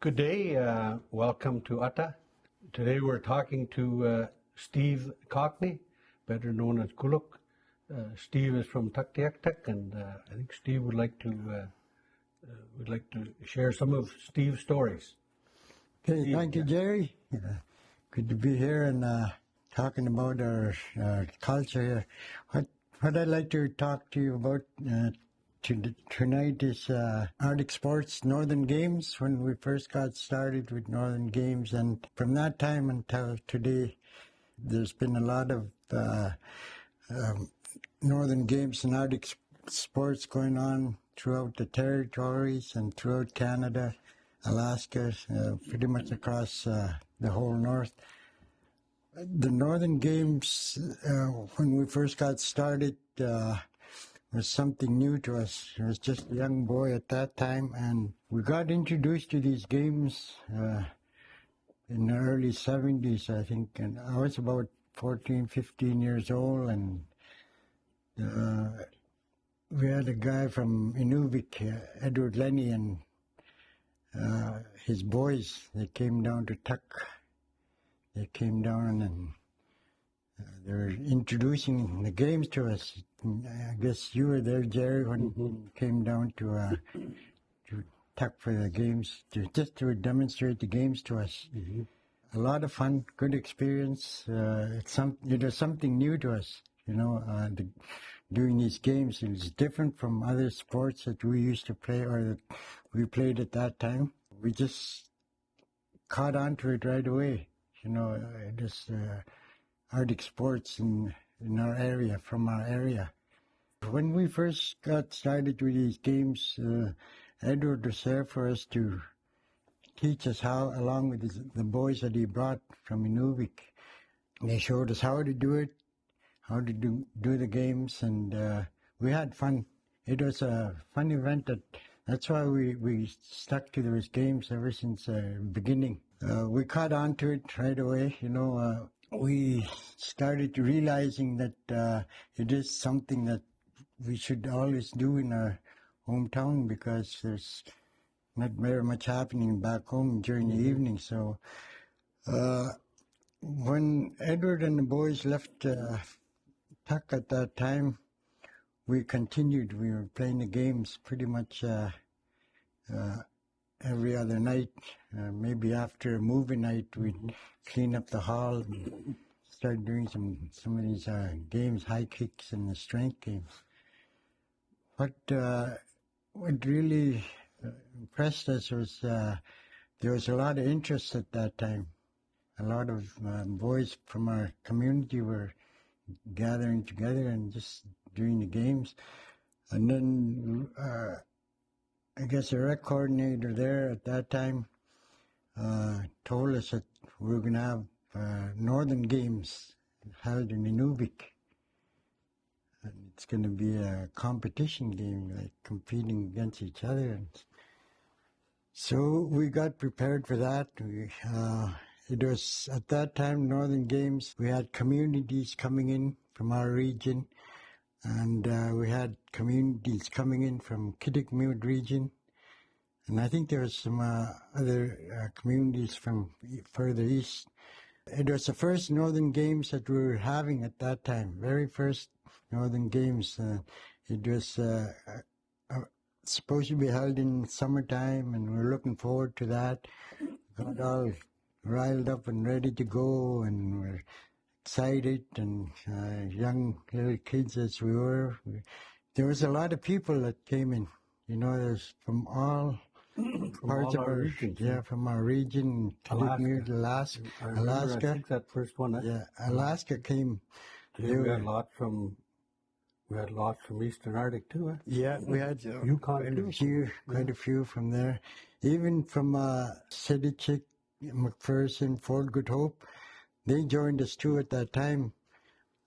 Good day. Welcome to Atta. Today we're talking to Steve Cockney, better known as Kuluk. Steve is from Tuktoyaktuk, and I think Steve would like to share some of Steve's stories. Okay, Steve, thank you, Gerry. Good to be here and talking about our culture here. What I'd like to talk to you about tonight is Arctic sports, Northern Games, when we first got started with Northern Games. And from that time until today, there's been a lot of Northern Games and Arctic sports going on throughout the territories and throughout Canada, Alaska, pretty much across the whole north. The Northern Games, when we first got started, was something new to us. I was just a young boy at that time, and we got introduced to these games in the early 70s, I think, and I was about 14, 15 years old, and we had a guy from Inuvialuit, Edward Lenny, and his boys. They came down to Tuk. They came down and they were introducing the games to us. I guess you were there, Gerry, when you came down to Tuk for the games, just to demonstrate the games to us. A lot of fun, good experience. It was something new to us, doing these games. It was different from other sports that we used to play or that we played at that time. We just caught on to it right away. Just Arctic sports in our area, from our area. When we first got started with these games, Edward was there for us to teach us how, along with the boys that he brought from Inuvik. They showed us how to do it, how to do the games, and we had fun. It was a fun event. That's why we stuck to those games ever since the beginning. We caught on to it right away, we started realizing that it is something that we should always do in our hometown because there's not very much happening back home during the evening. So when Edward and the boys left Tuk at that time, we continued. We were playing the games pretty much every other night. Maybe after a movie night, we'd clean up the hall and start doing some of these games, high kicks and the strength games. What really impressed us was there was a lot of interest at that time. A lot of boys from our community were gathering together and just doing the games. And then I guess the rec coordinator there at that time told us that we were going to have Northern Games held in Inuvik. And it's going to be a competition game, like competing against each other. And so we got prepared for that. It was, at that time, Northern Games, we had communities coming in from our region, and we had communities coming in from Kitikmeot region. And I think there was some other communities from further east. It was the first Northern Games that we were having at that time, very first Northern Games. It was supposed to be held in summertime, and we were looking forward to that. Got all riled up and ready to go, and we're excited, and young little kids as we were. There was a lot of people that came in. There's from all parts of our region. Yeah, from our region, Alaska. I think that first one. Yeah, Alaska came. We had lots from Eastern Arctic too. Eh? Yeah, we had Yukon quite a few from there. Even from Sedgwick, McPherson, Fort Good Hope, they joined us too at that time.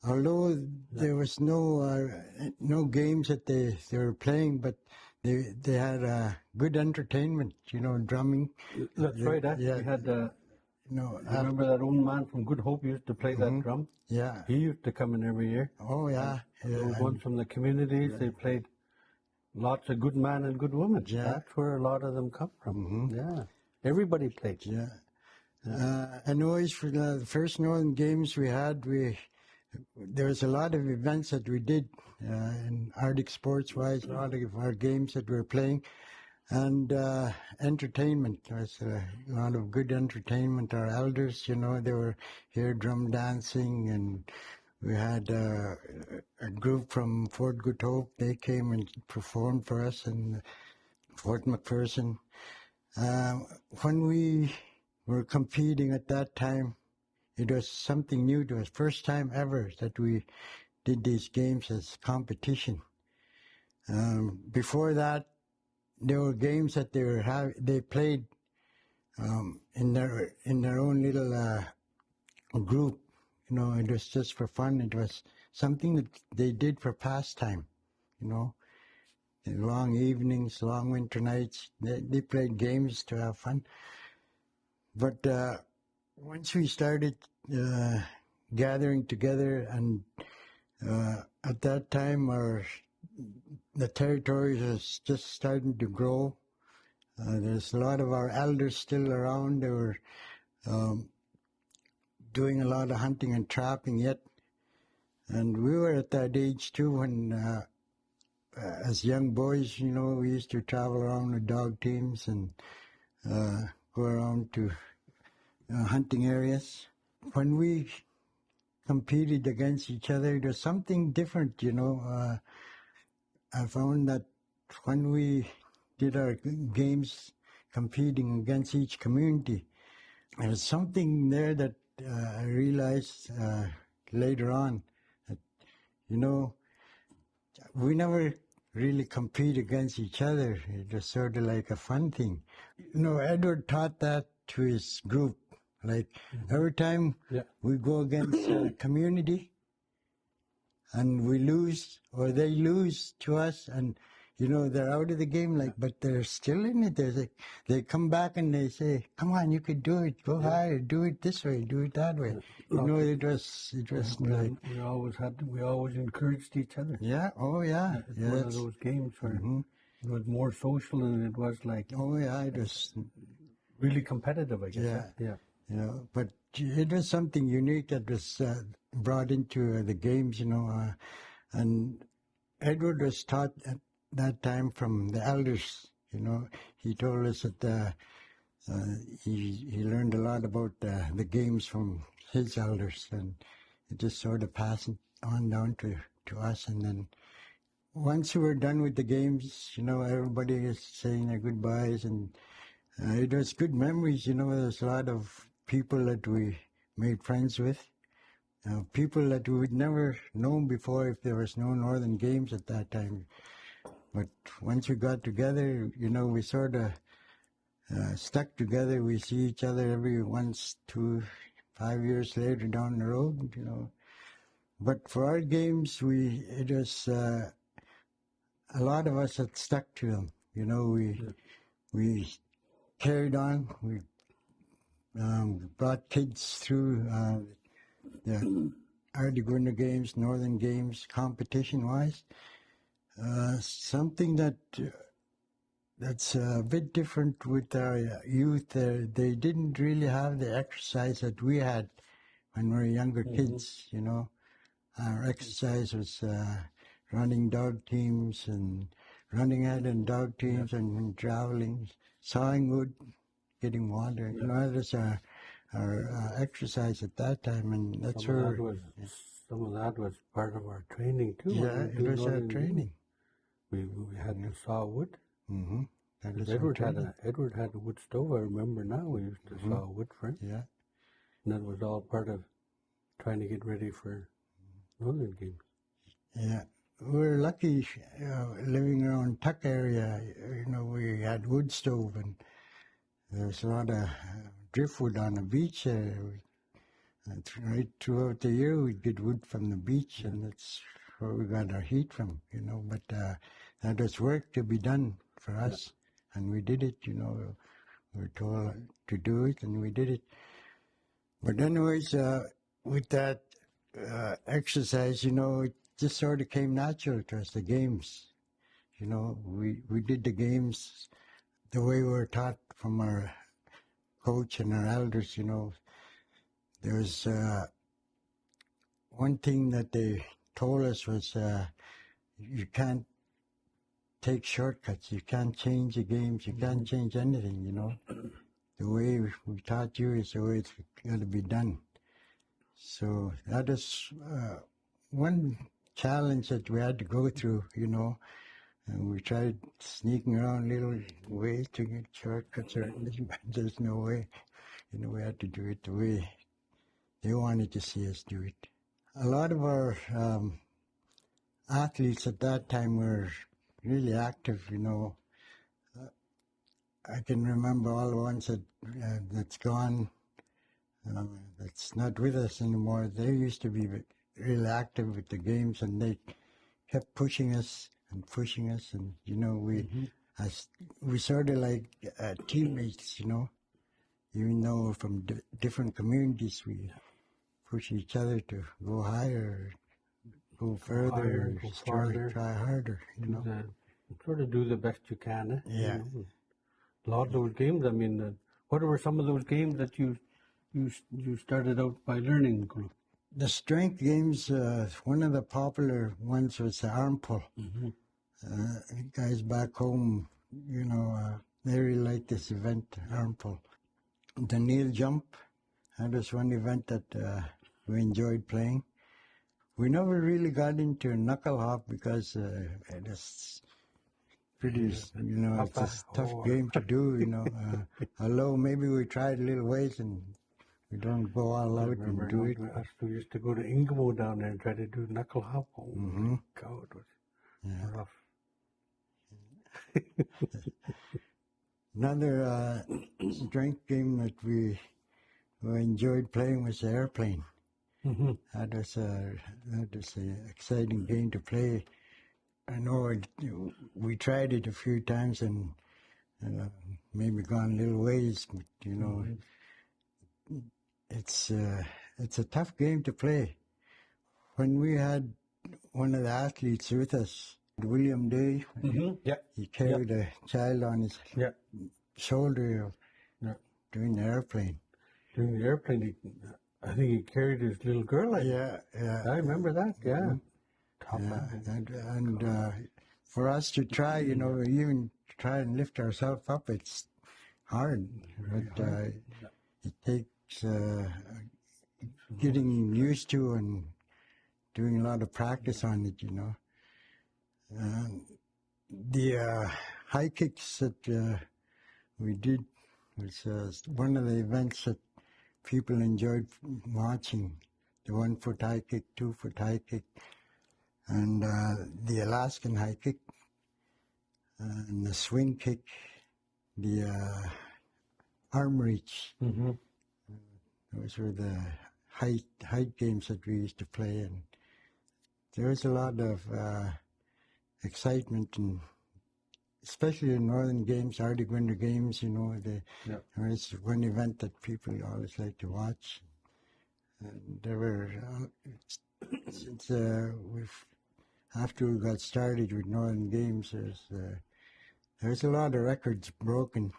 Although there was no games that they were playing, but they had good entertainment, drumming. That's right. Yeah. We had, remember that old man from Good Hope used to play that drum? Yeah. He used to come in every year. Oh, yeah. Those ones from the communities, they played lots of good man and good woman. Yeah. That's where a lot of them come from. Yeah. Everybody played. Yeah. And always for the first Northern Games we had, there was a lot of events that we did in Arctic sports-wise, a lot of our games that we were playing, and entertainment. There was a lot of good entertainment. Our elders, they were here drum dancing, and we had a group from Fort Good Hope. They came and performed for us in Fort McPherson. When we were competing at that time, it was something new to us. First time ever that we did these games as competition. Before that, there were games that they played in their own little group. It was just for fun. It was something that they did for pastime. Long evenings, long winter nights, they played games to have fun. But once we started gathering together, and at that time the territory was just starting to grow. There's a lot of our elders still around. They were doing a lot of hunting and trapping yet. And we were at that age too when, as young boys, we used to travel around with dog teams and go around to hunting areas. When we competed against each other, there was something different, I found that when we did our games competing against each community, there was something there that I realized later on that, we never really compete against each other. It was sort of like a fun thing. Edward taught that to his group. Like every time we go against a community and we lose or they lose to us, and they're out of the game, but they're still in it. They come back and they say, "Come on, you could do it. Go higher. Do it this way. Do it that way." It was like we always encouraged each other. Yeah. Oh yeah. It's one of those games where it was more social than it was like. Oh yeah, it was really competitive, I guess. Yeah. But it was something unique that was brought into the games, and Edward was taught at that time from the elders. He told us that he learned a lot about the games from his elders, and it just sort of passed on down to us. And then once we were done with the games, everybody is saying their goodbyes, and it was good memories. There's a lot of people that we made friends with, people that we would never known before if there was no Northern Games at that time. But once we got together, we sort of stuck together. We see each other every 5 years later down the road, But for our games, it was a lot of us that stuck to them. We carried on. We brought kids through the Arctic Winter Games, Northern Games, competition-wise. Something that's a bit different with our youth. They didn't really have the exercise that we had when we were younger kids, Our exercise was running dog teams and running out in dog teams and traveling, sawing wood, getting water. That was our exercise at that time, and that's where some of that was part of our training too. Yeah, it was our training. We had to saw wood. Mm-hmm. Edward had a wood stove. I remember now. We used to saw wood for it. Yeah, and that was all part of trying to get ready for Northern Games. Yeah. We're lucky living around Tuck area. We had wood stove, and there's a lot of driftwood on the beach there. Right throughout the year, we'd get wood from the beach, and that's where we got our heat from, But that was work to be done for us, and we did it, We were told to do it, and we did it. But anyways, with that exercise, it just sort of came natural to us, the games. We did the games the way we were taught from our coach and our elders, there was one thing that they told us was you can't take shortcuts. You can't change the games. You can't change anything, The way we taught you is the way it's got to be done. So that is one challenge that we had to go through, And we tried sneaking around little ways to get shortcuts or anything, but there's no way. We had to do it the way they wanted to see us do it. A lot of our athletes at that time were really active, I can remember all the ones that's gone, that's not with us anymore. They used to be really active with the games, and they kept pushing us, and we sort of like teammates, even though we're from different communities, we push each other to go higher, go further, try harder, Sort of do the best you can. Eh? Yeah. A lot of those games. I mean, what were some of those games that you started out by learning? The strength games, one of the popular ones was the arm pull. Guys back home, they really liked this event, arm pull. The kneel jump, that was one event that we enjoyed playing. We never really got into knuckle hop because it's pretty, it's a tough game to do, although maybe we tried a little ways and we don't go all out and do it. We used to go to Ingamo down there and try to do knuckle hop. Oh my God, it was rough. Another strength game that we enjoyed playing was the airplane. That was an exciting game to play. I know we tried it a few times and maybe gone little ways, but it's a tough game to play. When we had one of the athletes with us, William Day, he carried a child on his shoulder during the airplane. During the airplane, I think he carried his little girl. Yeah. I remember that. Yeah. And for us to try, even try and lift ourselves up, it's hard. But it takes getting used to and doing a lot of practice on it, The high kicks that we did was one of the events that people enjoyed watching. The 1 foot high kick, 2 foot high kick, and the Alaskan high kick, and the swing kick, the arm reach. Those were the height games that we used to play, and there was a lot of excitement, and especially in Northern Games, Arctic Winter Games, there was one event that people always like to watch. And there were, since after we got started with Northern Games, there's a lot of records broken.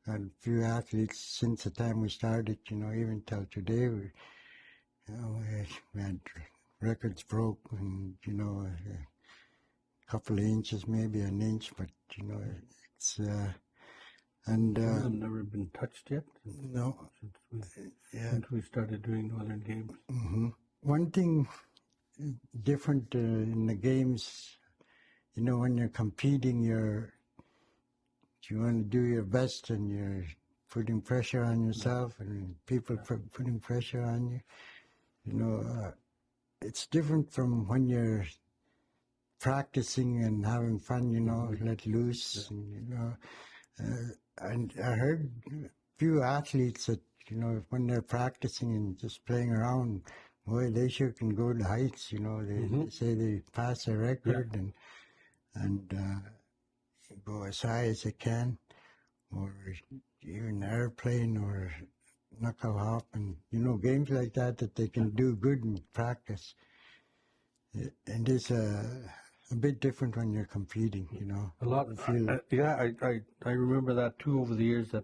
And a few athletes since the time we started, even till today, we had records broke, and a couple of inches, maybe an inch, but it's and never been touched yet. No, since we started doing Northern Games. One thing different in the games, when you're competing, you want to do your best, and you're putting pressure on yourself, and people putting pressure on you. It's different from when you're practicing and having fun, let loose. And I heard a few athletes that, when they're practicing and just playing around, boy, they sure can go to heights, They say they pass a record and go as high as they can, or even airplane or knuckle hop, and, games like that they can do good in practice. And it's a bit different when you're competing, A lot. I remember that too over the years, that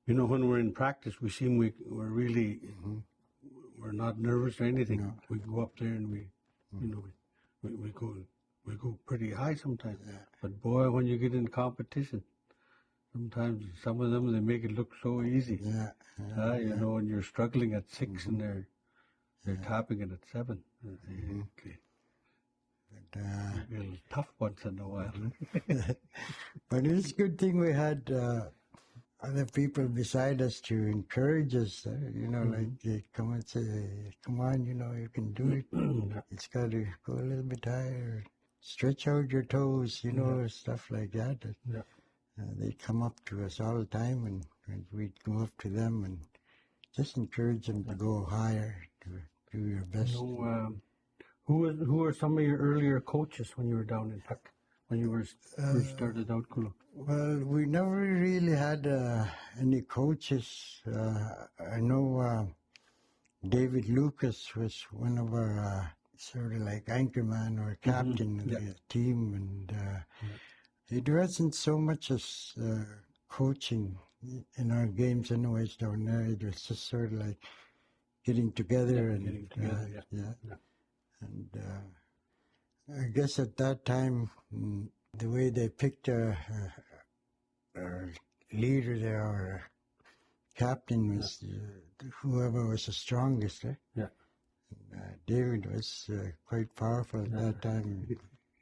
You know, when we're in practice, we're really, we're not nervous or anything. No. We go up there and you know, we go pretty high sometimes. But boy, when you get in competition, sometimes some of them, they make it look so easy. You know, and you're struggling at 6 and they're tapping it at 7. Okay. A little tough once in a while. But it's a good thing we had other people beside us to encourage us. You know, like they come and say, "Come on, you know, you can do it. It's got to go a little bit higher. Stretch out your toes, you know, stuff like that." They come up to us all the time, and we'd go up to them and just encourage them to go higher, to do your best. So, who were some of your earlier coaches when you were down in Puck, when you were first started out, Kuluk? Well, we never really had any coaches. I know David Lucas was one of our sort of like anchorman or captain of the team, and it wasn't so much as coaching in our games anyways down there. It was just sort of like getting together and And I guess at that time, the way they picked our leader there, our captain, was whoever was the strongest. David was quite powerful at that time,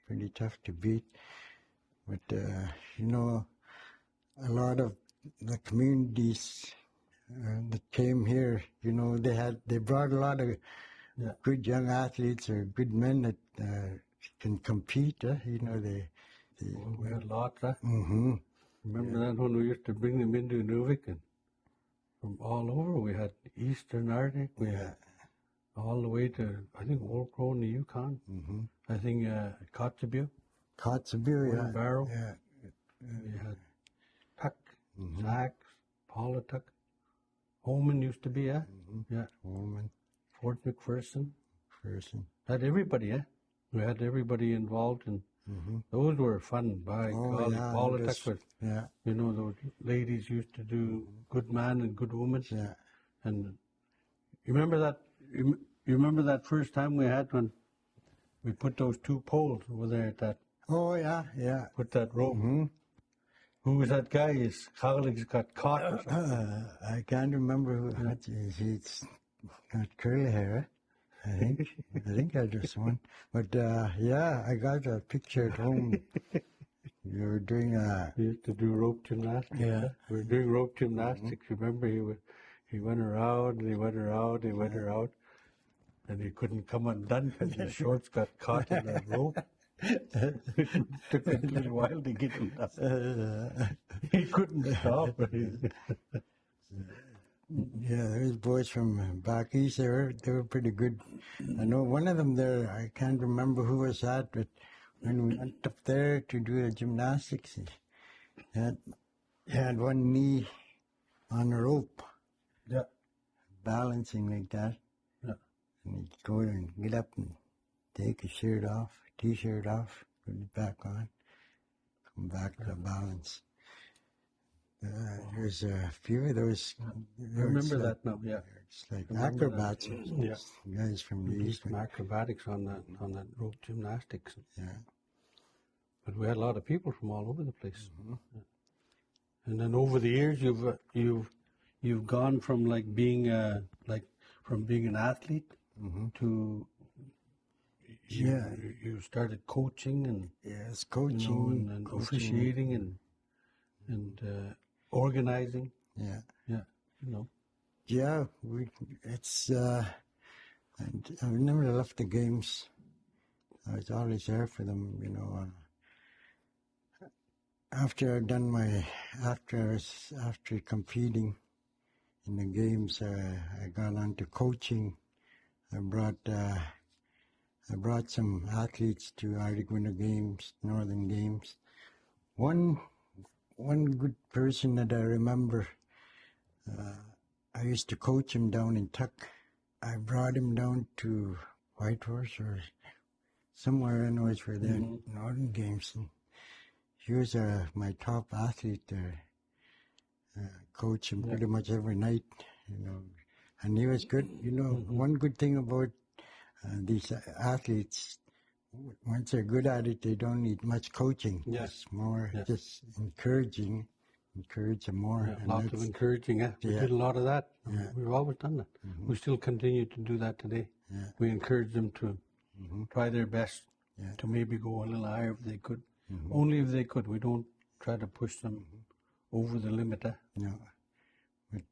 pretty tough to beat. But, you know, a lot of the communities that came here, you know, they brought a lot of good young athletes or good men that can compete. You know, we had lots. Remember that when we used to bring them into Inuvik and from all over? We had Eastern Arctic. We had all the way to, I think, Old Crow in the Yukon. I think Kotzebue. Barrow. We had Puck, Sachs, Paulatuck. Holman used to be, Holman. Fort McPherson. Had everybody, We had everybody involved, and those were fun. By golly, Paulatuck was, you know, those ladies used to do good man and good woman. And you remember that? You remember that first time we had when we put those 2 poles over there at that? Oh, yeah. Put that rope. Who was that guy? His colleagues got caught or something. I can't remember who. He's got curly hair, I think. I think I just one. But I got a picture at home. You were doing We used to do rope gymnastics. We were doing rope gymnastics. Remember, he went around and he went around and he went around, and he couldn't come undone because his shorts got caught in that rope. It took a little while to get him done. He couldn't stop. There's boys from back east. They were pretty good. I know one of them there. I can't remember who was that, but when we went up there to do the gymnastics, he had one knee on a rope, balancing like that, and he'd go and get up and take his shirt off, t-shirt off, put it back on, come back to balance. There's a few of those. I remember that now. It's like acrobats. Guys from the east. Some acrobatics on that rope gymnastics. But we had a lot of people from all over the place. And then over the years, you've gone from like being from being an athlete to you started coaching and coaching, and officiating and organizing. It's and I've never left the games. I was always there for them, you know. After competing in the games, I got on to coaching. I brought some athletes to Arctic Winter Games, Northern Games. One good person that I remember, I used to coach him down in Tuck. I brought him down to Whitehorse or somewhere, I know it's for the Northern Games. And he was my top athlete there. coach him pretty much every night, and he was good. One good thing about these athletes, once they're good at it, they don't need much coaching. It's more just encourage them more. Yeah, lots of encouraging. We did a lot of that. We've always done that. We still continue to do that today. We encourage them to try their best to maybe go a little higher if they could. Only if they could. We don't try to push them over the limit. No. But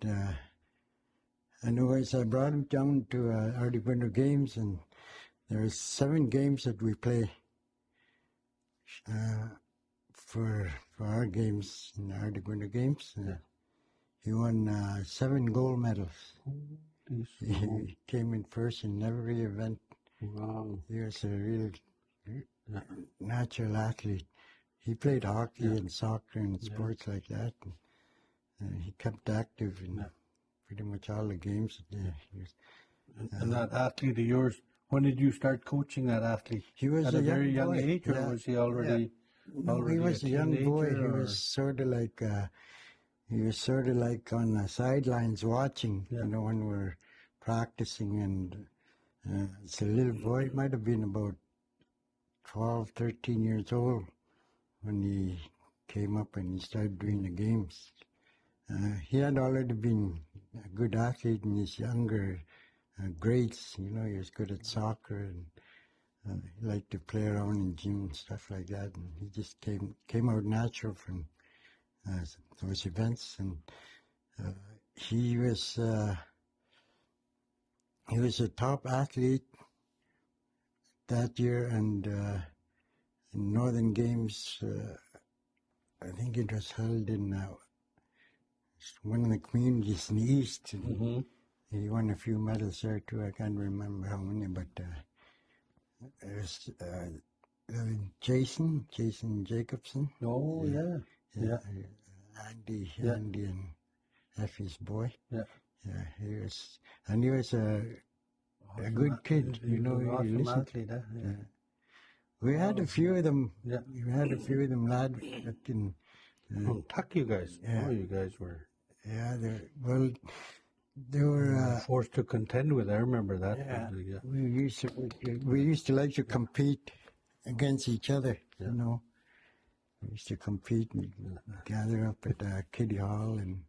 anyways, I brought him down to Arctic Winter Games, and there are 7 games that we play for our games in the Arctic Winter Games. He won 7 gold medals. He came in first in every event. Wow. He was a real natural athlete. He played hockey and soccer and sports like that. And he kept active in pretty much all the games. And that athlete of yours, when did you start coaching that athlete? He was at a very young age, or was he already? No, he was a young boy. He was sort of like on the sidelines watching, when we're practicing. And it's a little boy. He might have been about 12, 13 years old when he came up and he started doing the games. He had already been a good athlete in his younger grades. He was good at soccer, and he liked to play around in gym and stuff like that. And he just came out natural from those events. And he was a top athlete that year, and in Northern Games, I think it was held in one of the communities in the East. And he won a few medals there too. I can't remember how many, but it was Jason Jacobson. Oh, yeah. Andy and Effie's boy. He was a good kid. Awesome athlete, We had a few of them. We had a few of them lads that can. Tuck, you guys. Oh, you guys were. Yeah, they were forced to contend with. I remember that. We used to like to compete against each other. We used to compete and gather up at Kitty Hall, and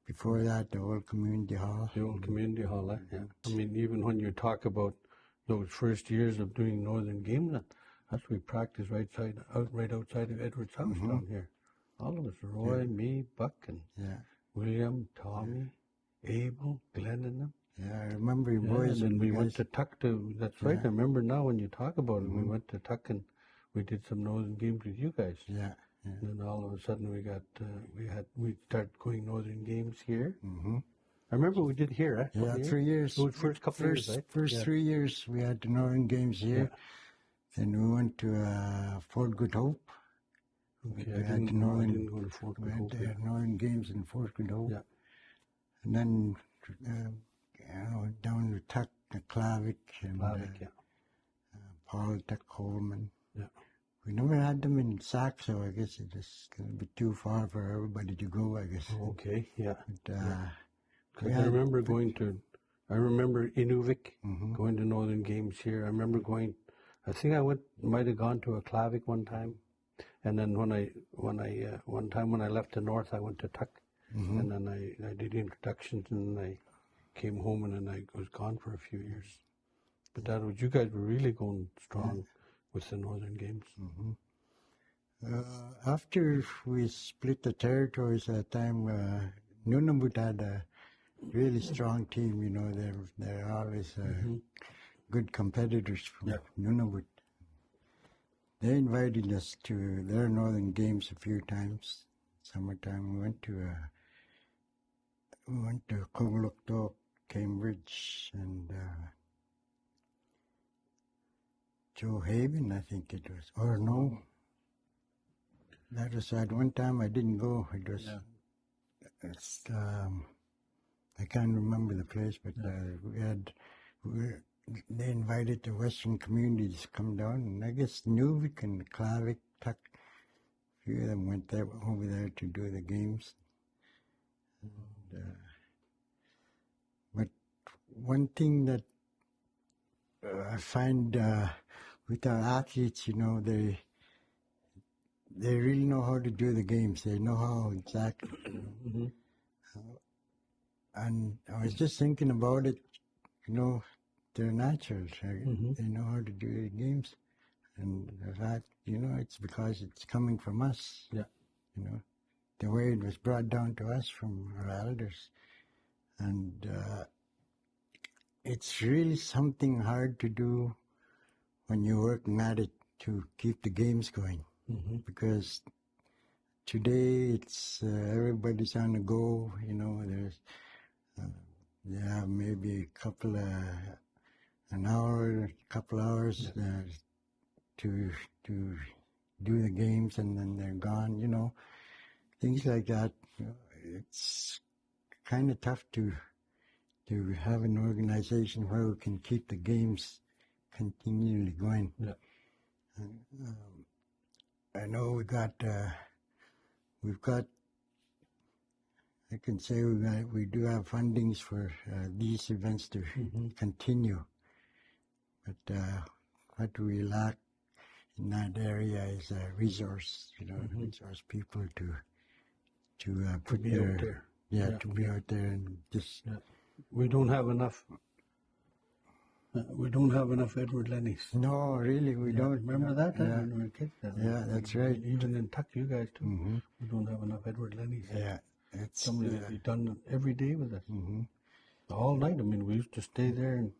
before that, the old community hall. The old community hall, yeah. I mean, even when you talk about those first years of doing Northern Games, that's we practiced right outside of Edward's house down here. All of us, Roy, me, Buck, and William, Tommy, Abel, Glenn, and them. Yeah, I remember you boys. And we went to Tuck that's right. I remember now when you talk about it. We went to Tuck and we did some Northern Games with you guys. Yeah. And then all of a sudden we started going Northern Games here. I remember we did here, Yeah, 3 years. Those first couple of years, right? First 3 years we had the Northern Games here. Then we went to Fort Good Hope. Okay, we I didn't go to Fort Good Hope. We had Northern Games in Fort Good Hope. Yeah. And then down to Tuck, Clavic, and Paul Tuck Coleman. Yeah. We never had them in Saxo. I guess it was going to be too far for everybody to go, I guess. Okay, yeah. But, I remember Inuvik, going to Northern Games here. I remember I think I might have gone to a Clavic one time. And then one time when I left the north, I went to Tuck. And then I did introductions, and then I came home, and then I was gone for a few years. But you guys were really going strong with the Northern Games. After we split the territories at that time, Nunavut had a really strong team. They're always good competitors from Nunavut. They invited us to their Northern Games a few times. Summertime, we went to Koguloktok, Cambridge, and Joe Haven, I think it was. Or no, that was at one time I didn't go. It was, I can't remember the place, but they invited the Western communities to come down, and I guess Nuvik and Clavic, Tuck, a few of them went over there to do the games. one thing that I find with our athletes, they really know how to do the games. They know how exactly. Mm-hmm. And I was just thinking about it. They're naturals. Right? Mm-hmm. They know how to do the games, and that it's because it's coming from us. Yeah. The way it was brought down to us from our elders, and it's really something hard to do when you're working at it to keep the games going, Mm-hmm. because today it's everybody's on the go. There's they have maybe an hour, couple hours to do the games, and then they're gone. Things like that. It's kind of tough to have an organization where we can keep the games continually going. Yeah. I know we've got. I can say we do have fundings for these events to continue, but what we lack in that area is a resource. Resource people to put be their out there. to be out there and just. Yeah. We don't have enough. We don't have enough Edward Lennies. No, really, we don't. Remember that when we were kids? Yeah, that's right. Even in Tuck, you guys too. We don't have enough Edward Lennies. Yeah, somebody would be done every day with us. All night. I mean, we used to stay there and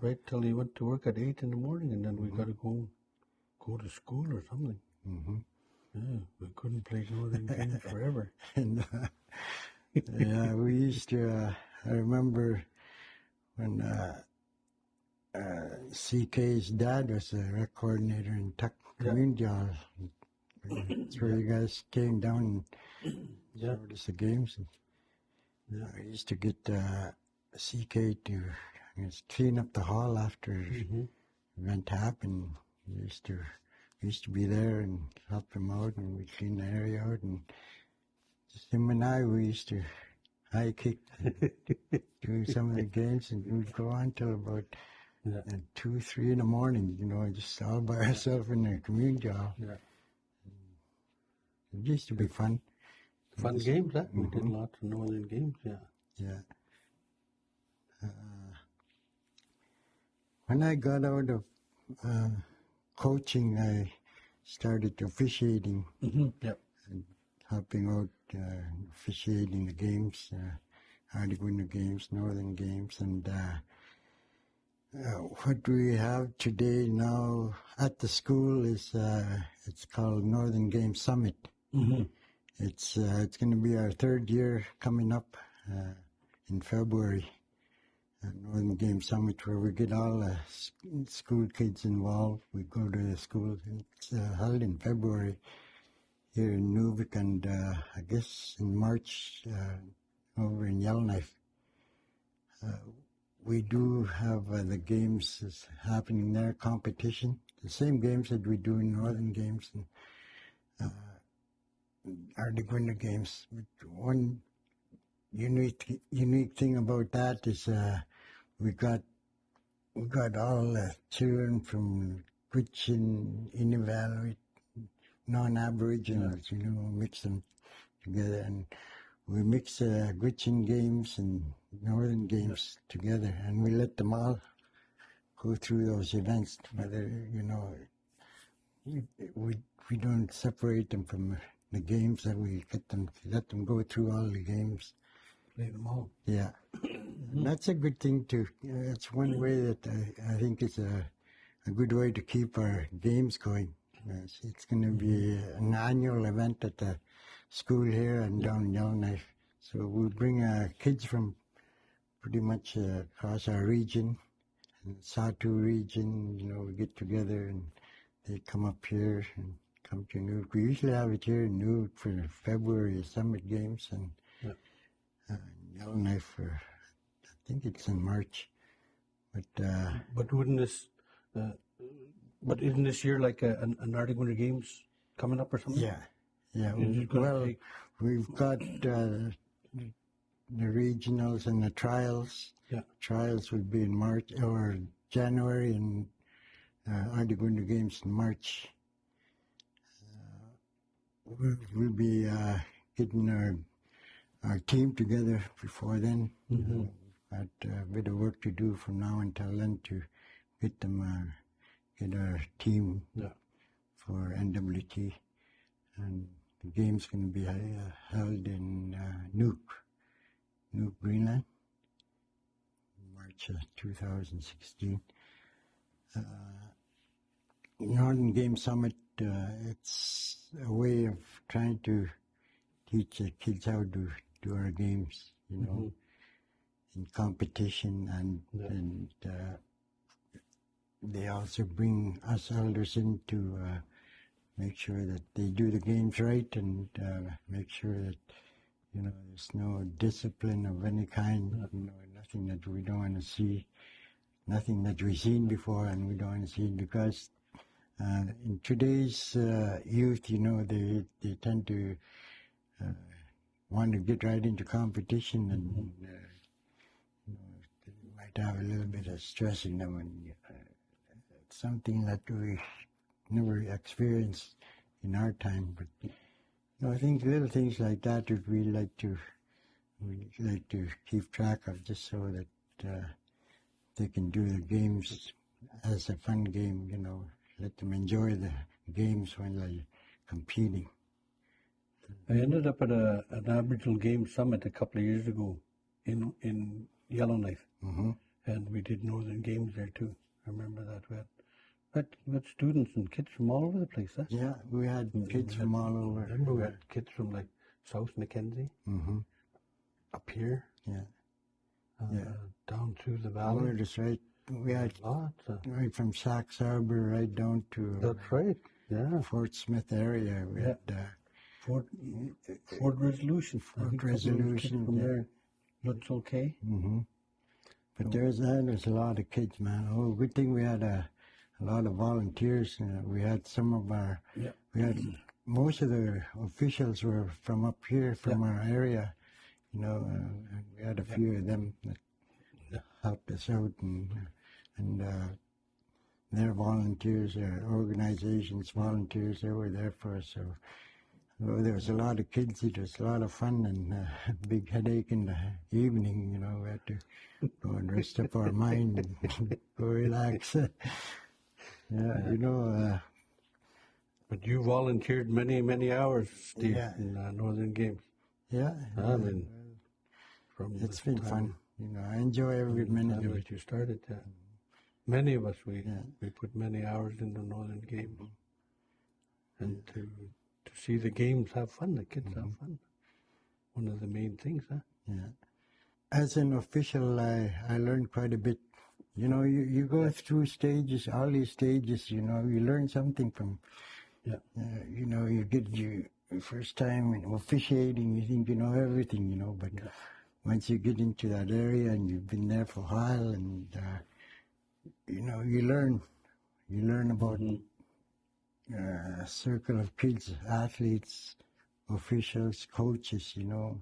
right till he went to work at 8 in the morning, and then we got to go to school or something. Yeah, we couldn't play Northern games forever. And, we used to. I remember when CK's dad was a rec coordinator in Tuck Community Hall. That's where you guys came down and showed us the games. And, I used to get CK to clean up the hall after the event happened. We used to be there and help him out, and we clean the area out. And just him and I, we used to high kick, do some of the games, and we'd go on till about 2, 3 in the morning. Just all by ourselves in the community hall. Yeah. It used to be fun. Fun games, that we did lots of Northern games. Yeah. When I got out of coaching, I started officiating. And helping out officiating the games, Arctic Winter Games, Northern Games, and what we have today now at the school is it's called Northern Games Summit. It's going to be our 3rd year coming up in February. Northern Games Summit, where we get all the school kids involved. We go to the school. It's held in February here in Inuvik, and I guess in March over in Yellowknife. We do have the games happening there, competition, the same games that we do in Northern Games and Arctic Winter Games. But one unique thing about that is we got all the children from Gwich'in, Inuvialuit, non-Aboriginals, mix them together, and we mix Gwich'in games and Northern games together, and we let them all go through those events. Whether we don't separate them from the games, that we let them go through all the games. Play them all. Yeah, that's a good thing too. That's one way that I think is a good way to keep our games going. It's going to be an annual event at the school here and down in Yellowknife. So we'll bring kids from pretty much across our region, and Satu region. We get together and they come up here and come to Inuit. We usually have it here in Inuit for the February Summit Games, and Yellowknife for, I think it's in March. But wouldn't this, but isn't this year like an Arctic Winter Games coming up or something? Yeah. Well, we've got the regionals and the trials. Yeah. Trials will be in March or January, and Ardigunda Games in March. We'll be getting our team together before then. Got a bit of work to do from now until then to get them, get our team for NWT. And the game's going to be held in Nuuk, Greenland, March 2016. Northern Game Summit, it's a way of trying to teach the kids how to do our games, you know, in competition, and they also bring us elders in to make sure that they do the games right, and make sure that, you know, there's no discipline of any kind, you know, nothing that we don't want to see, nothing that we've seen before and we don't want to see, because in today's youth, you know, they tend to want to get right into competition, and you know, they might have a little bit of stress in them, and it's something that we never experienced in our time. But you know, I think little things like that that we like to keep track of, just so that they can do the games as a fun game. You know, let them enjoy the games when they're competing. I ended up at an Aboriginal Game Summit a couple of years ago in Yellowknife, and we did Northern Games there too. I remember that. We had students and kids from all over the place, huh? Yeah, we had kids from all over. I remember we had kids from like South Mackenzie, up here, down through the valley. That's right. We had lots right from Sachs Harbor right down to that's right. Yeah, Fort Smith area. We had Fort Resolution. Fort Resolution from there. Looks okay. But there's a lot of kids, man. Oh, good thing we had a lot of volunteers. We had some of our, we had most of the officials were from up here, from our area, you know, and we had a few of them that helped us out, and their volunteers, their organizations, volunteers, they were there for us. So there was a lot of kids. It was a lot of fun, and a big headache in the evening, you know. We had to go and rest up our mind and go relax. Yeah, you know. But you volunteered many hours, Steve, in Northern Games. Yeah. I mean, it's been fun. You know, I enjoy every minute of it. You started, many of us, we put many hours into Northern Games. And to see the games have fun, the kids have fun. One of the main things, huh? Yeah. As an official, I learned quite a bit. You know, you go through stages, all these stages, you know, you learn something from, you know, you get your first time officiating, you think you know everything, you know, but once you get into that area and you've been there for a while, and, you know, you learn about a circle of kids, athletes, officials, coaches, you know,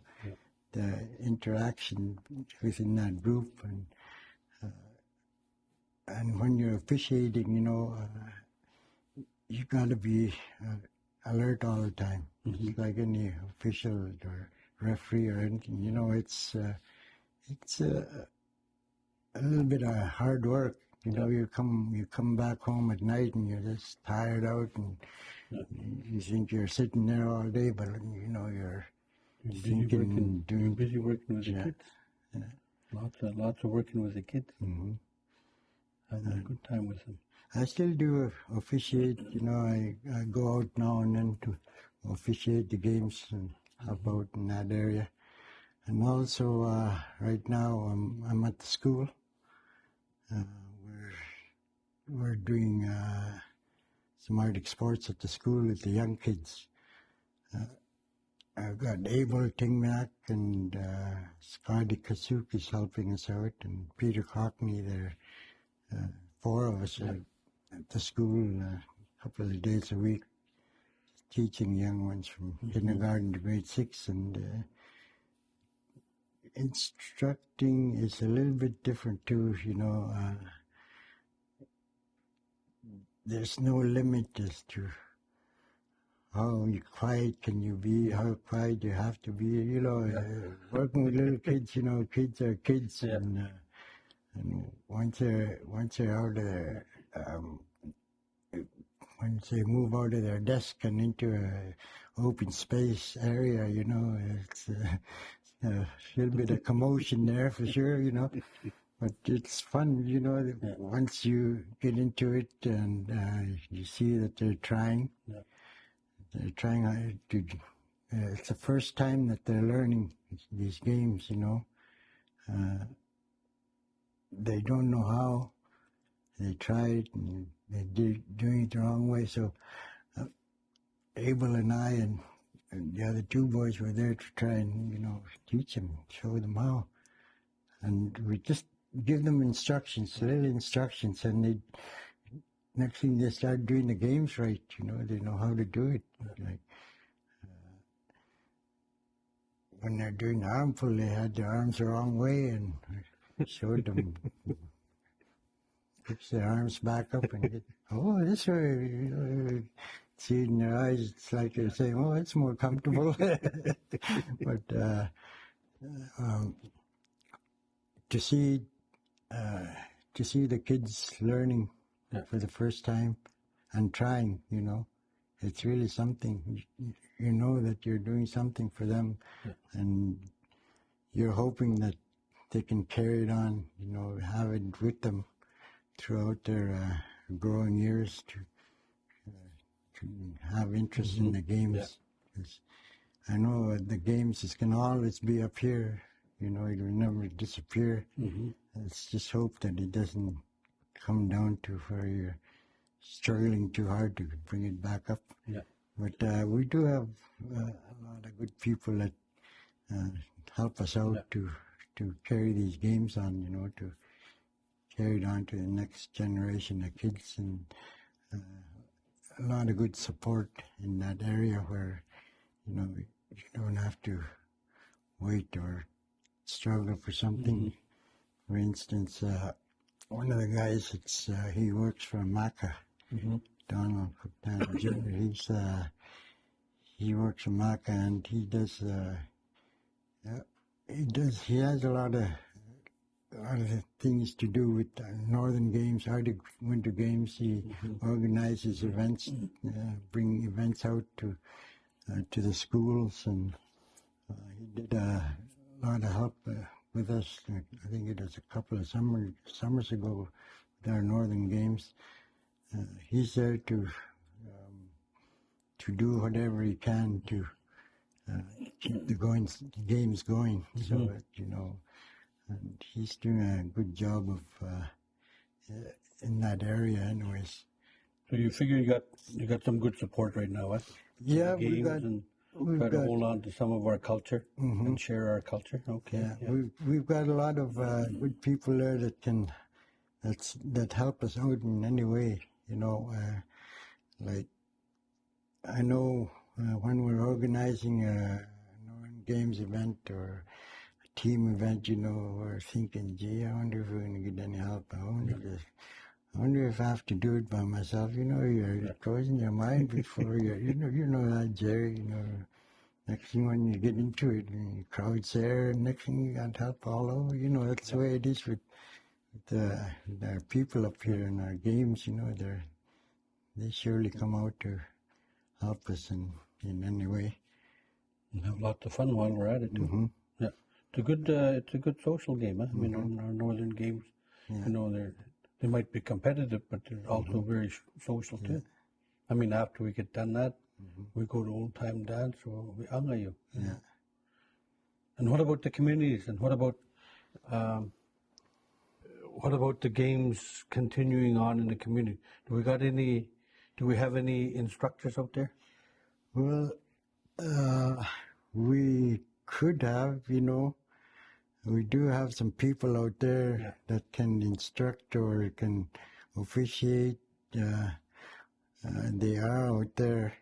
the interaction within that group, and when you're officiating, you know, you got to be alert all the time. It's like any official or referee or anything, you know. It's a little bit of hard work. You know, you come back home at night and you're just tired out, and you think you're sitting there all day, but you know you're thinking, doing busy working with the kids. Yeah. Lots of working with the kids. Having a good time with them. I still do officiate. You know, I go out now and then to officiate the games and help out in that area. And also, right now I'm at the school. We're doing some Arctic sports at the school with the young kids. I've got Abel Tingmack and Gerry Kisoun is helping us out, and Peter Cockney. There, 4 of us are at the school a couple of days a week, teaching young ones from kindergarten to grade 6, and instructing is a little bit different too, you know. There's no limit as to how quiet can you be, how quiet you have to be. You know, working with little kids, you know, kids are kids, and once they're out of their, once they move out of their desk and into a open space area, you know, it's a little bit of commotion there for sure, you know. But it's fun, you know, once you get into it and you see that they're trying. They're trying to, it's the first time that they're learning these games, you know. They don't know how. They tried and they're doing it the wrong way. So Abel and I and the other two boys were there to try and, you know, teach them, show them how. And we just give them instructions, little instructions, and next thing they start doing the games right, you know, they know how to do it. Like when they're doing the armful, they had their arms the wrong way, and I showed them push their arms back up and get, oh, this way, you know, see it in their eyes, it's like they're saying, oh, it's more comfortable. But to see the kids learning for the first time and trying, you know, it's really something. You know that you're doing something for them, and you're hoping that they can carry it on, you know, have it with them throughout their growing years to have interest in the games. I know the games is can always be up here, you know, it will never disappear. Let's just hope that it doesn't come down to where you're struggling too hard to bring it back up. But we do have a lot of good people that help us out to carry these games on, you know, to carry it on to the next generation of kids, and a lot of good support in that area where, you know, you don't have to wait or struggle for something. For instance, one of the guys, he works for Maca, Donald Jr. He works for Maca, and he has a lot of things to do with Northern Games, Arctic Winter Games. He organizes events, bring events out to the schools, and he did a lot of help with us. I think it was a couple of summers ago with our Northern Games. He's there to do whatever he can to keep the games going, so that, you know. And he's doing a good job of in that area, anyways. So you figure you got some good support right now, huh? Yeah, we've got to hold on to some of our culture and share our culture. Okay. Yeah. We've got a lot of good people there that help us out in any way. You know, like I know when we're organizing a Northern Games event or team event, you know, we're thinking, gee, I wonder if we're going to get any help. I wonder if I have to do it by myself. You know, you're closing your mind before you know that, Gerry, you know. Next thing when you get into it, and the crowd's there, and next thing you got help all over. You know, that's the way it is with our people up here in our games, you know. They surely come out to help us in any way. And have lots of fun while we're at it, too. Yeah. It's a good social game, huh? I mean, our Northern Games, you know, they might be competitive, but they're also very social too. I mean, after we get done that, we go to old time dance, or we angayo. Yeah. And what about the communities? And what about the games continuing on in the community? Do we have any instructors out there? Well, we could have, you know. We do have some people out there that can instruct or can officiate. They are out there.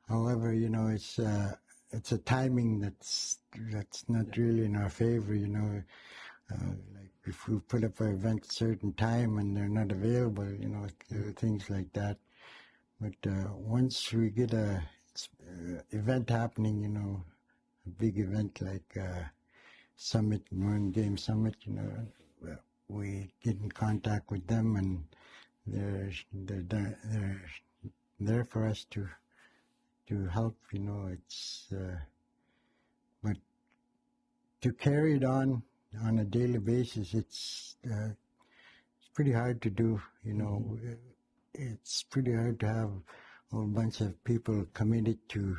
However, you know, it's a timing that's not really in our favor, you know. Like if we put up an event certain time and they're not available, you know, things like that. But once we get a event happening, you know, a big event like Summit, Northern Game Summit, you know, we get in contact with them, and they're there for us to help, you know. It's but to carry it on a daily basis, it's pretty hard to do, you know. It's pretty hard to have a whole bunch of people committed to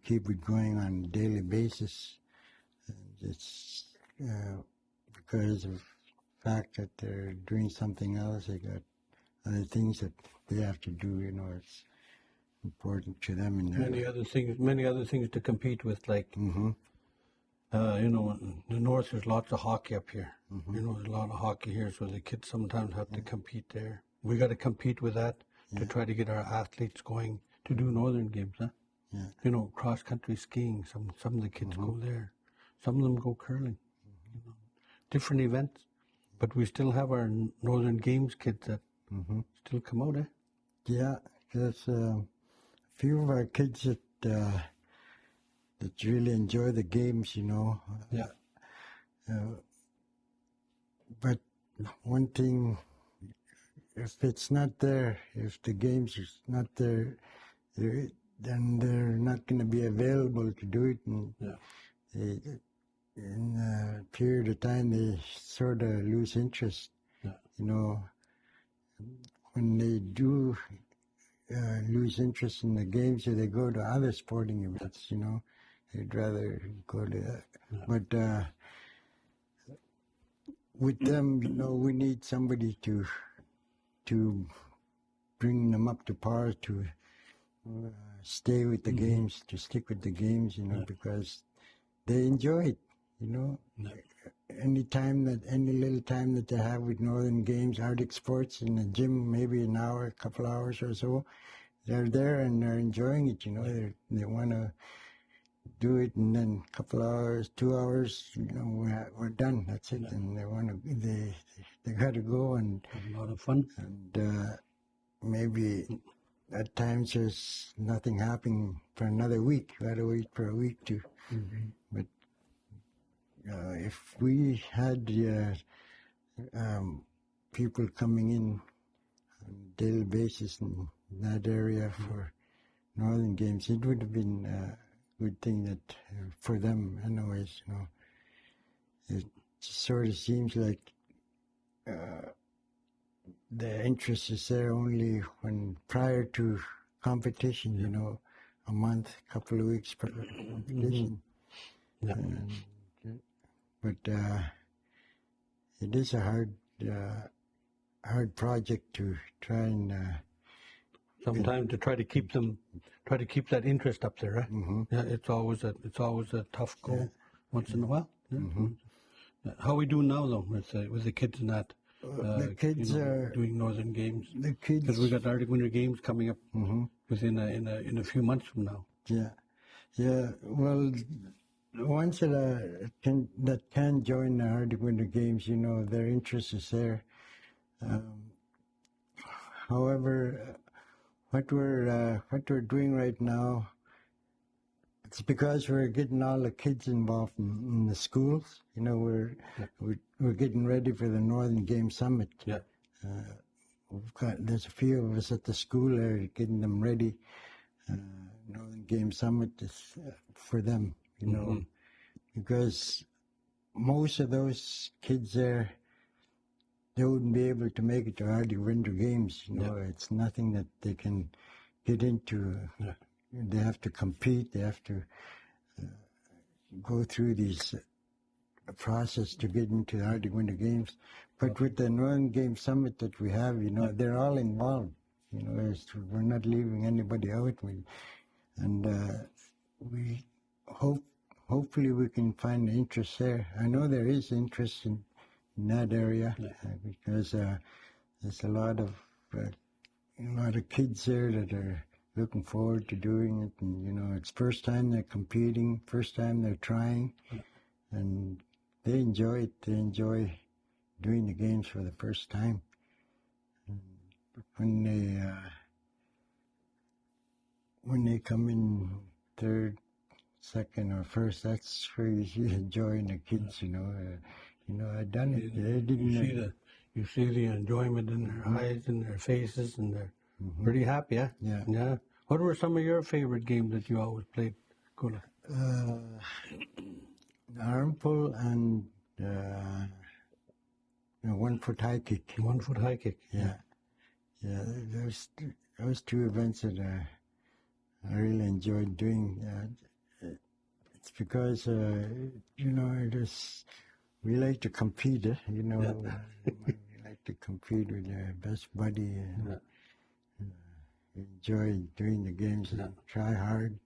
keep it going on a daily basis. And it's because of the fact that they're doing something else. They got other things that they have to do, you know. It's important to them. In many other things to compete with, like Mm-hmm. you know, in the north there's lots of hockey up here. Mm-hmm. You know, there's a lot of hockey here, so the kids sometimes have to compete there. We got to compete with that to try to get our athletes going to do northern games, huh? Yeah. You know, cross country skiing. Some of the kids go there. Some of them go curling. You know, different events, but we still have our northern games kids that still come out, eh? Yeah, there's a few of our kids that really enjoy the games, you know. Yeah. But one thing, if it's not there, if the games is not there, then they're not going to be available to do it. And in a period of time, they sort of lose interest. Yeah. You know, when they do lose interest in the games, or they go to other sporting events, you know, they'd rather go to that. Yeah. But with them, you know, we need somebody to bring them up to par, to stay with the games, to stick with the games, you know, because they enjoy it, you know. Yeah. Any little time that they have with Northern Games, Arctic Sports in the gym, maybe an hour, a couple hours or so, they're there and they're enjoying it, you know. They want to do it, and then a couple hours, 2 hours, you know, we're done. That's it. And they want to, they got to go and have a lot of fun. And maybe at times there's nothing happening for another week. You got to wait for a week to. But if we had people coming in on a daily basis in that area for Northern Games, it would have been a good thing that for them, anyways. You know, it sort of seems like the interest is there only when prior to competition. You know, a month, couple of weeks prior to competition. Yeah. But it is a hard project to try and. Sometimes to try to keep that interest up there, right? Yeah, it's always a tough goal once in a while. Yeah. How are we doing now though with the kids and that? The kids are doing Northern Games. The kids, because we got the Arctic Winter Games coming up within in a few months from now. Yeah. Well, the ones that can join the Arctic Winter Games, you know, their interest is there. However, what we're doing right now, it's because we're getting all the kids involved in the schools. You know, we're getting ready for the Northern Game Summit. Yeah. There's a few of us at the school there getting them ready. Northern Game Summit is for them, you know, because most of those kids there, they wouldn't be able to make it to Arctic Winter Games. You know, it's nothing that they can get into. They have to compete. They have to go through these process to get into the Arctic Winter Games. But with the Northern Game Summit that we have, you know, they're all involved. You know, we're not leaving anybody out. And we hopefully we can find interest there. I know there is interest in that area because there's a lot of kids there that are looking forward to doing it. And, you know, it's first time they're competing, first time they're trying, and they enjoy it. They enjoy doing the games for the first time. And when they come in third, second, or first, that's where you see the joy in the kids. You know, I done it. They didn't. You see the enjoyment in their eyes and their faces, and they're pretty happy, yeah? Yeah. What were some of your favorite games that you always played, Kula? Arm pull and 1 foot high kick. 1 foot high kick. Yeah. Those two events that I really enjoyed doing. It's because you know, we like to compete. You know, we like to compete with the best buddy. Enjoy doing the games. And try hard.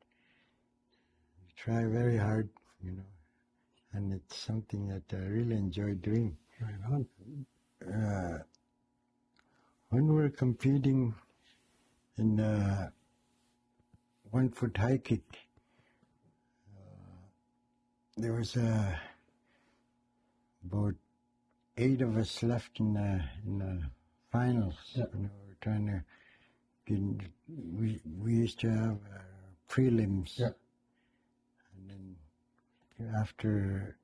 Try very hard. You know, and it's something that I really enjoy doing. Right on. When we're competing in 1 foot high kick, there was about 8 of us left in the finals. Yeah. You know, we're trying to get. We used to have prelims. Yeah. And then after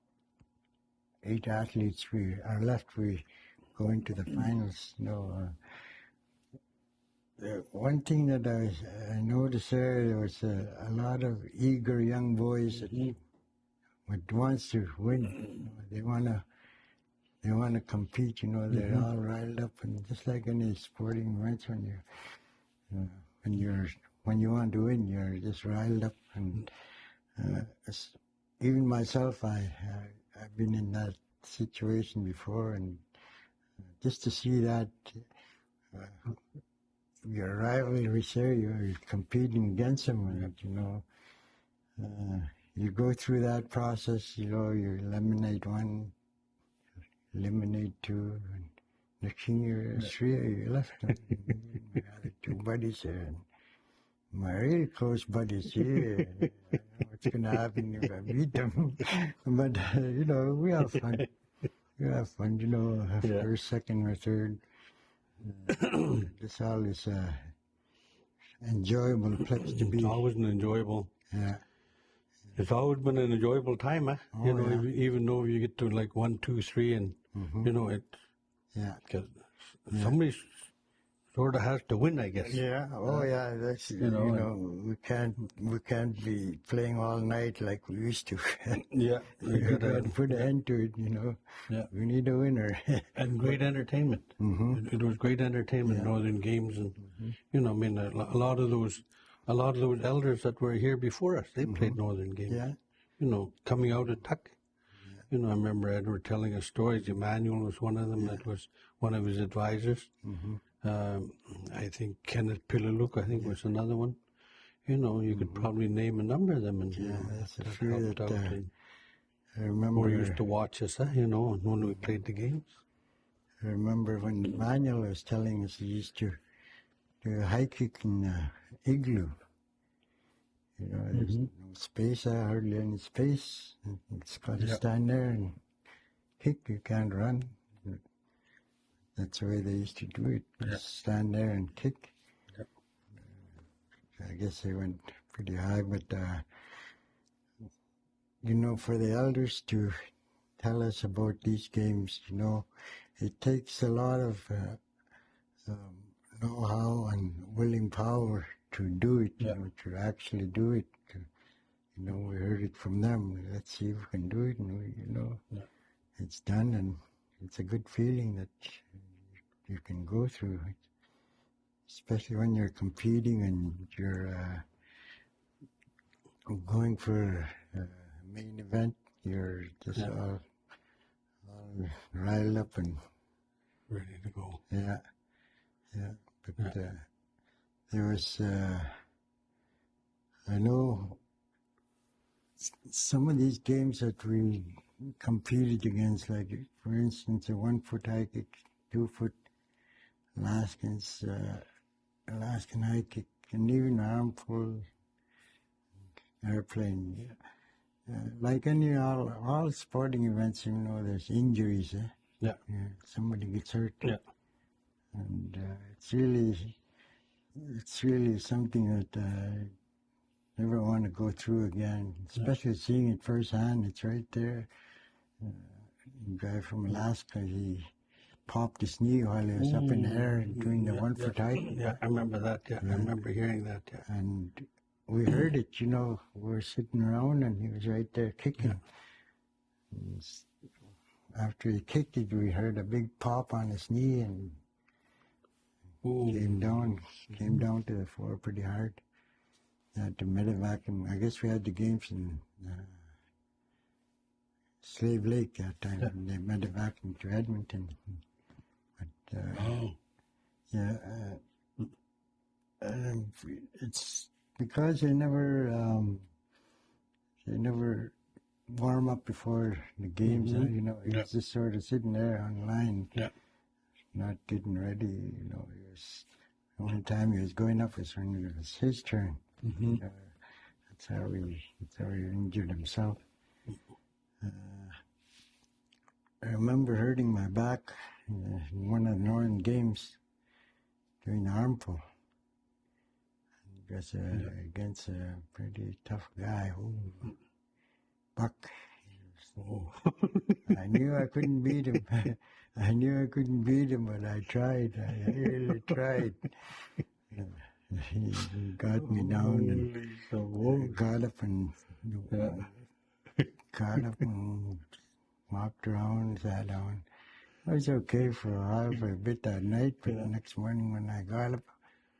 8 athletes are left, we go into the finals. You know, the one thing that I noticed there was a lot of eager young boys that wants to win. You know, they wanna compete. You know, they're all riled up, and just like any sporting events, when you want to win, you're just riled up. And even myself, I've been in that situation before, and just to see that your rivalry there, you're competing against them, and you know, you go through that process. You know, you eliminate one, eliminate two, and next thing you're 3 of you left. My other 2 buddies there, and my really close buddies here. I don't know what's going to happen if I beat them, but you know, we have fun. We have fun, you know, first, second, or third. It's always an enjoyable place to be. It's always an enjoyable. Yeah. It's always been an enjoyable time, eh? Oh, you know, yeah. even though you get to like 1, 2, 3, and you know it. Yeah. Because somebody sort of has to win, I guess. Yeah. Oh, yeah. That's you know, we can't be playing all night like we used to. Yeah. We gotta put an end to it. You know. Yeah. We need a winner. And great entertainment. It was great entertainment, Northern Games, and you know, I mean, a lot of those elders that were here before us, they played Northern Games. Yeah. You know, coming out of Tuck. You know, I remember Edward telling us stories. Emmanuel was one of them. That was one of his advisors. I think Kenneth Pilaluk, I think, was another one. You know, you could probably name a number of them, and That's a few helped out. that And I remember. or used to watch us, you know, when we played the games. I remember when Emmanuel was telling us he used to do a high kick in igloo. You know, there's no space, hardly any space. It's got to stand there and kick. You can't run. That's the way they used to do it. Just stand there and kick. I guess they went pretty high, but you know, for the elders to tell us about these games, you know, it takes a lot of know-how and willing power to do it, you know, to actually do it. You know, we heard it from them. Let's see if we can do it, and you know, it's done, and it's a good feeling that you can go through it, especially when you're competing and you're going for a main event. You're just all riled up and Ready to go. yeah. But there was, I know, some of these games that we competed against, like for instance, a 1 foot high kick, 2 foot Alaskan high kick, and even armful airplane. Like all sporting events, there's injuries. Yeah. Somebody gets hurt. Yeah. And it's really something that I never want to go through again, especially seeing it firsthand. It's right there. A guy from Alaska, he popped his knee while he was up in the air doing the 1 foot hike. Yeah, I remember that. Yeah, I remember hearing that. Yeah. And we heard it, we were sitting around and he was right there kicking. After he kicked it, we heard a big pop on his knee and came down to the floor pretty hard. They had to medevac him. I guess we had the games in Slave Lake that time, and they medevaced him to Edmonton. But it's because they never warm up before the games. He's just sort of sitting there on line, not getting ready. The only time he was going up was when it was his turn. That's how he injured himself. I remember hurting my back in one of the Northern Games doing the armful. It was against a pretty tough guy, Buck. I knew I couldn't beat him. But I tried. I really tried. He got me down and got up and walked around, sat down. I was okay for a bit that night, but the next morning when I got up,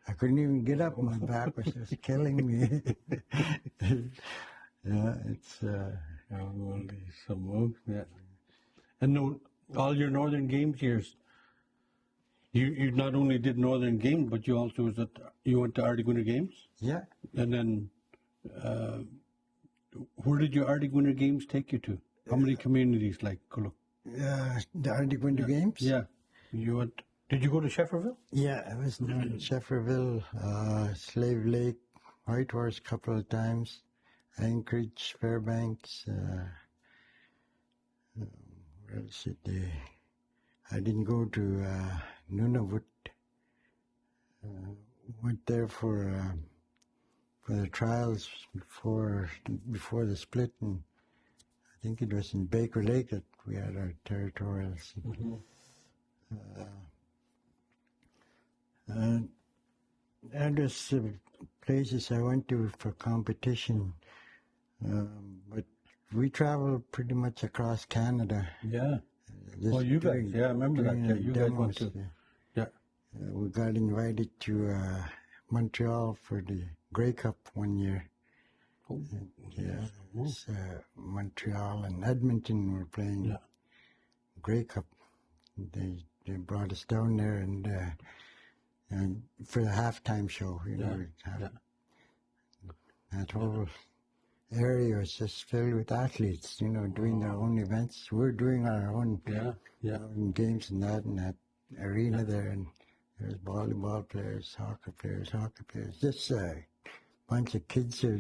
I couldn't even get up. My back was just killing me. It's some moves, And all your Northern Games years, you not only did Northern Games, but you also you went to Arctic Winter Games. Yeah. And then, where did your Arctic Winter Games take you to? How many communities like Kuluk? The Arctic Winter Games? Yeah. You went. Did you go to Shefferville? Yeah, I was in Shefferville, Slave Lake, Whitehorse a couple of times, Anchorage, Fairbanks. Where else did they? I didn't go to Nunavut. Went there for the trials before the split, and I think it was in Baker Lake that we had our territorials. And there's places I went to for competition, but we traveled pretty much across Canada. Yeah. Well, you guys, I remember that. Yeah, you guys went to. Yeah. We got invited to Montreal for the Grey Cup one year. Montreal and Edmonton were playing Grey Cup. They brought us down there and for the halftime show, that whole area was just filled with athletes, doing their own events. We're doing our own games and that arena there, and there's volleyball players, soccer players, just a bunch of kids are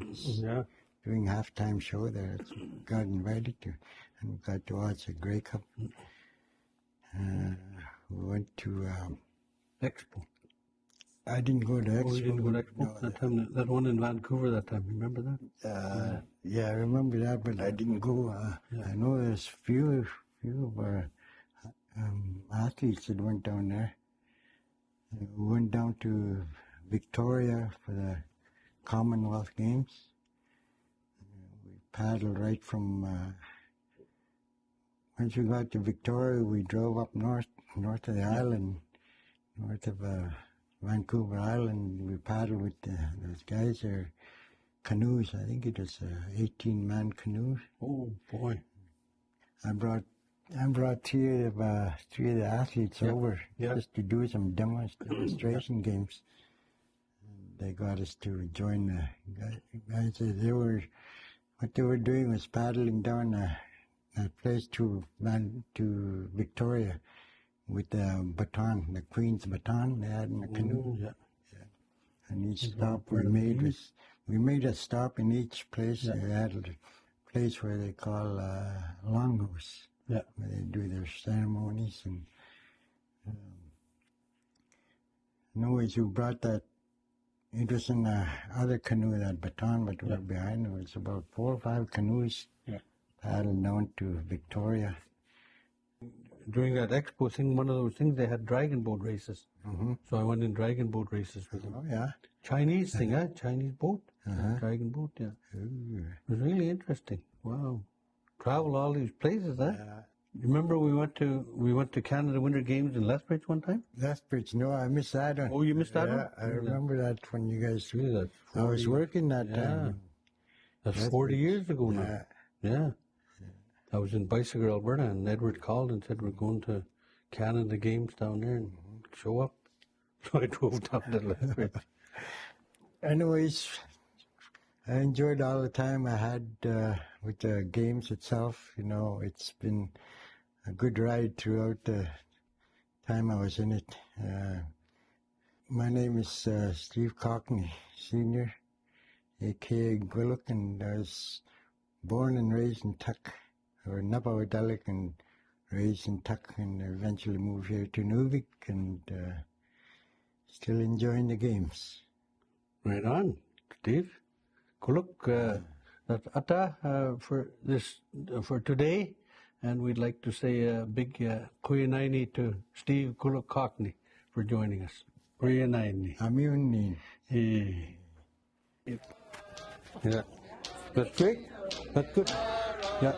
doing halftime show there. So we got invited to, and we got to watch a Grey Cup. We went to Expo. I didn't go to Expo. Oh, you didn't go to Expo? No, that time, that one in Vancouver that time, remember that? Yeah, I remember that, but I didn't go. I know there's few of our athletes that went down there. We went down to Victoria for the Commonwealth Games. We paddled right from, once we got to Victoria, we drove up north of the island, north of Vancouver Island. We paddled with those guys there, canoes. I think it was 18-man canoes. Oh boy! I brought three of the athletes over just to do some demonstration games. And they got us to join the guys. What they were doing was paddling down that place to Victoria with the baton, the Queen's baton they had in the canoe. And each stop we made a stop in each place. Yeah. They had a place where they call longhouse, Yeah. where they do their ceremonies. And anyways, who brought that? It was in the other canoe, that baton, but we were behind. It was about 4 or 5 canoes paddled down to Victoria. During that expo thing, one of those things, they had dragon boat races. Mm-hmm. So I went in dragon boat races with them. Oh, yeah. Chinese thing, Chinese boat. Dragon boat, yeah. Ooh. It was really interesting. Wow. Travel all these places, huh? Yeah. Remember we went to Canada Winter Games in Lethbridge one time? Lethbridge, no, I missed that one. Oh, you missed that one? Yeah, I remember that when you guys... Really, that's I was 40 working that time. That's 40 years ago now. Yeah. I was in Bicycle, Alberta, and Edward called and said, we're going to Canada Games down there and show up. So I drove down to Lethbridge. Anyways, I enjoyed all the time I had with the games itself. You know, it's been a good ride throughout the time I was in it. My name is Steve Cockney, Sr., a.k.a. Guluk, and I was born and raised in Tuk, or Napawadalik, and raised in Tuk, and eventually moved here to Inuvik, and still enjoying the games. Right on, Steve. Kuluk, that's Ata for today, and we'd like to say a big Kuyanaini to Steve Kuluk Cockney for joining us. Kuyanaini. Amyunin. Yeah. That's great. That's good. Yeah.